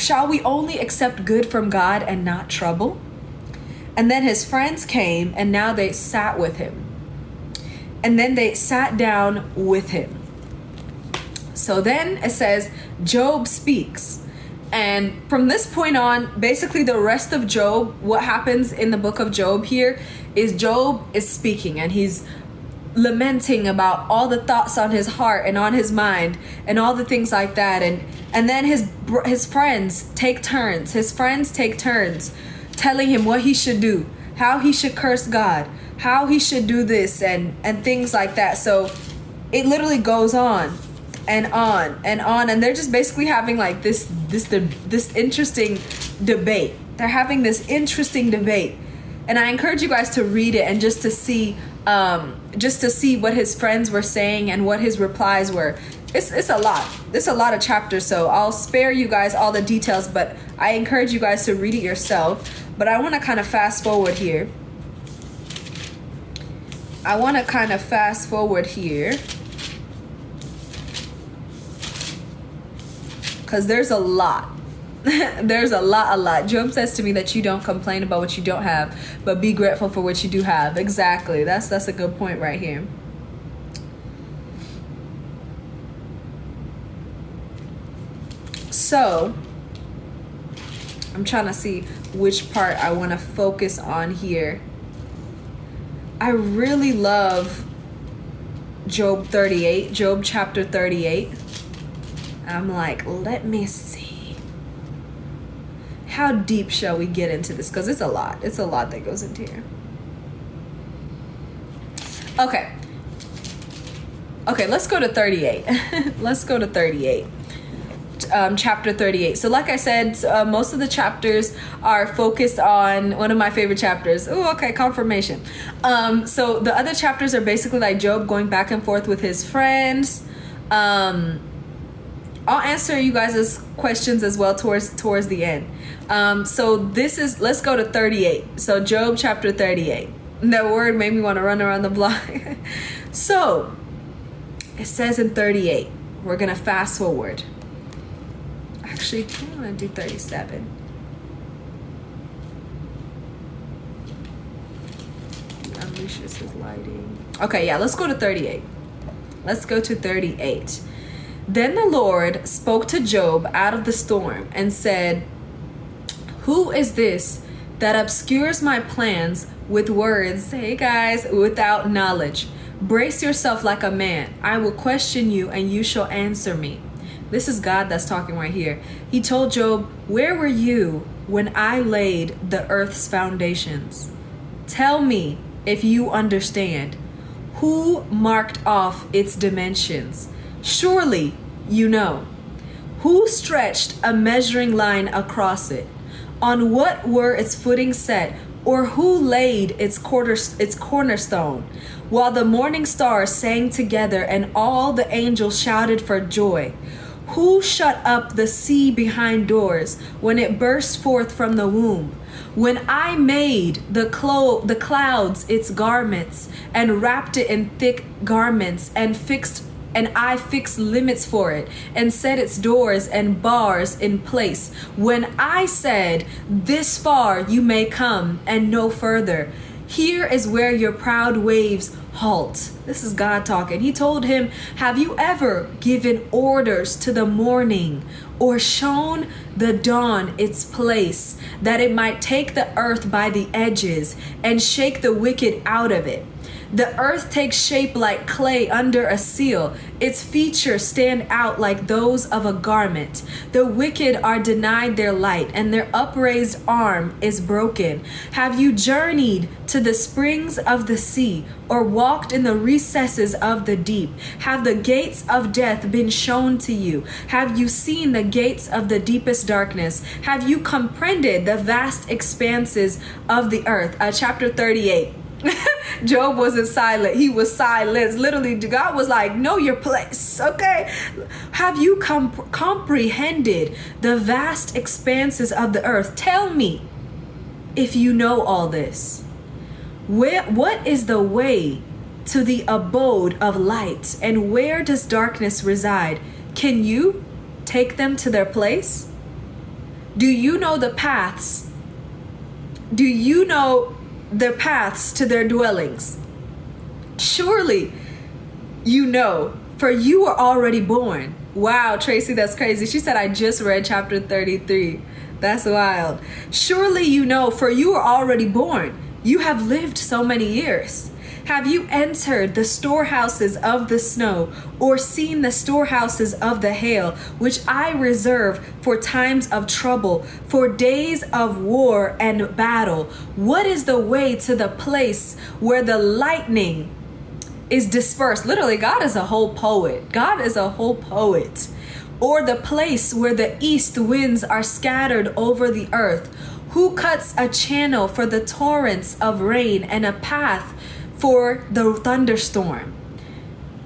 Shall we only accept good from God and not trouble? And then his friends came, and now they sat with him. And then they sat down with him. So then it says, Job speaks. And from this point on, basically the rest of Job, what happens in the book of Job here is Job is speaking, and he's lamenting about all the thoughts on his heart and on his mind and all the things like that. And then his friends take turns. His friends take turns telling him what he should do, how he should curse God, how he should do this and things like that. So it literally goes on and on and on, and they're just basically having like this interesting debate. They're having this interesting debate, and I encourage you guys to read it and just to see what his friends were saying and what his replies were. It's a lot. It's a lot of chapters, so I'll spare you guys all the details, but I encourage you guys to read it yourself. But I want to kind of fast forward here. Because there's a lot. There's a lot. Job says to me that you don't complain about what you don't have, but be grateful for what you do have. Exactly. That's a good point right here. So I'm trying to see which part I want to focus on here. I really love Job 38, Job chapter 38. I'm like, let me see. How deep shall we get into this? Because it's a lot. It's a lot that goes into here. Okay, let's go to 38. Let's go to 38. Chapter 38. So like I said, most of the chapters are focused on one of my favorite chapters. Oh, okay, confirmation. So the other chapters are basically like Job going back and forth with his friends. I'll answer you guys' questions as well towards the end. So let's go to 38. So Job chapter 38. That word made me want to run around the block. So it says in 38, we're going to fast forward. Actually, I'm going to do 37. Unleashes his lighting. Okay, yeah, let's go to 38. Let's go to 38. Then the Lord spoke to Job out of the storm and said, "Who is this that obscures my plans with words?" Hey guys, without knowledge. "Brace yourself like a man. I will question you and you shall answer me." This is God that's talking right here. He told Job, "Where were you when I laid the earth's foundations? Tell me if you understand. Who marked off its dimensions? Surely you know. Who stretched a measuring line across it? On what were its footings set? Or who laid its cornerstone? While the morning stars sang together and all the angels shouted for joy. Who shut up the sea behind doors when it burst forth from the womb? When I made the clouds its garments and wrapped it in thick garments and I fixed limits for it and set its doors and bars in place. When I said, this far you may come and no further. Here is where your proud waves halt. This is God talking. He told him, have you ever given orders to the morning or shown the dawn its place, that it might take the earth by the edges and shake the wicked out of it? The earth takes shape like clay under a seal. Its features stand out like those of a garment. The wicked are denied their light, and their upraised arm is broken. Have you journeyed to the springs of the sea, or walked in the recesses of the deep? Have the gates of death been shown to you? Have you seen the gates of the deepest darkness? Have you comprehended the vast expanses of the earth? Chapter 38. Job wasn't silent. He was silenced. Literally, God was like, know your place, okay? Have you comprehended the vast expanses of the earth? Tell me if you know all this. What is the way to the abode of light, and where does darkness reside? Can you take them to their place? Do you know the paths? Do you know their paths to their dwellings? Surely you know, for you are already born. Wow, Tracy, that's crazy. She said, I just read chapter 33. That's wild. Surely you know, for you are already born. You have lived so many years. Have you entered the storehouses of the snow, or seen the storehouses of the hail, which I reserve for times of trouble, for days of war and battle? What is the way to the place where the lightning is dispersed? Literally, God is a whole poet. God is a whole poet. Or the place where the east winds are scattered over the earth? Who cuts a channel for the torrents of rain and a path for the thunderstorm?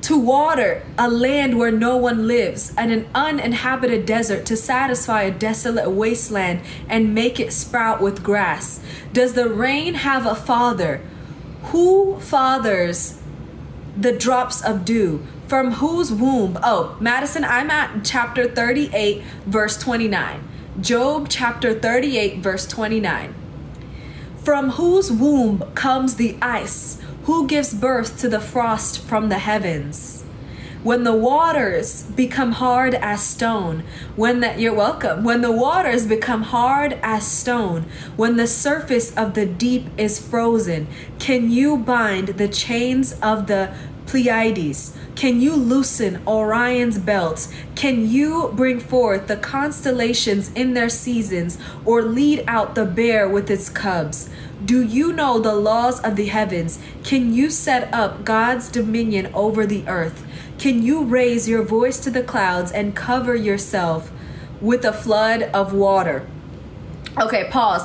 To water a land where no one lives, and an uninhabited desert, to satisfy a desolate wasteland and make it sprout with grass. Does the rain have a father? Who fathers the drops of dew? From whose womb? Oh, Madison, I'm at chapter 38, verse 29. Job chapter 38, verse 29. From whose womb comes the ice? Who gives birth to the frost from the heavens? When the waters become hard as stone, you're welcome. When the waters become hard as stone, when the surface of the deep is frozen, can you bind the chains of the Pleiades? Can you loosen Orion's belt? Can you bring forth the constellations in their seasons, or lead out the bear with its cubs? Do you know the laws of the heavens? Can you set up God's dominion over the earth? Can you raise your voice to the clouds and cover yourself with a flood of water? Okay, pause.